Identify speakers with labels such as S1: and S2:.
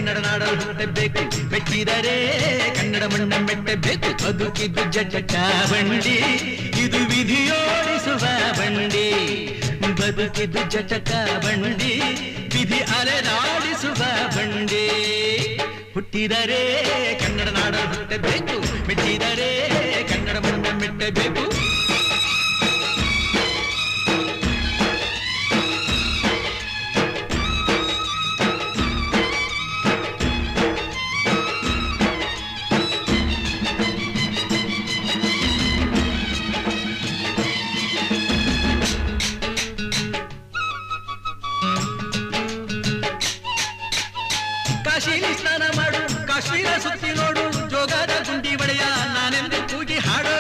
S1: ಕನ್ನಡ ನಾಡಲು ಹುಟ್ಟಬೇಕು, ಮೆಟ್ಟಿದರೆ ಕನ್ನಡ ಮಣ್ಣ ಮೆಟ್ಟಬೇಕು. ಬದುಕಿದ್ದು ಜಟಕ ಬಂಡಿ, ಇದು ವಿಧಿಯೋಡಿಸುವ ಬಂಡಿ. ಬದುಕಿದ್ದು ಜಟಕ ಬಂಡಿ, ವಿಧಿ ಅಲೆದಾಡಿಸುವ ಬಂಡಿ. ಹುಟ್ಟಿದರೆ ಕನ್ನಡ ನಾಡಲು ಹುಟ್ಟಬೇಕು, ಮೆಟ್ಟಿದರೆ ಕನ್ನಡ ಮಣ್ಣ ಮೆಟ್ಟಬೇಕು. ಕಾಶಿಲಿ ಸ್ನಾನ ಮಾಡು, ಕಾಶ್ಮೀರ ಸುತ್ತಿ ನೋಡು, ಜೋಗದ ಗುಂಡಿ ಒಡೆಯ ನಾನೆಂದು ಕೂಗಿ ಹಾಡು.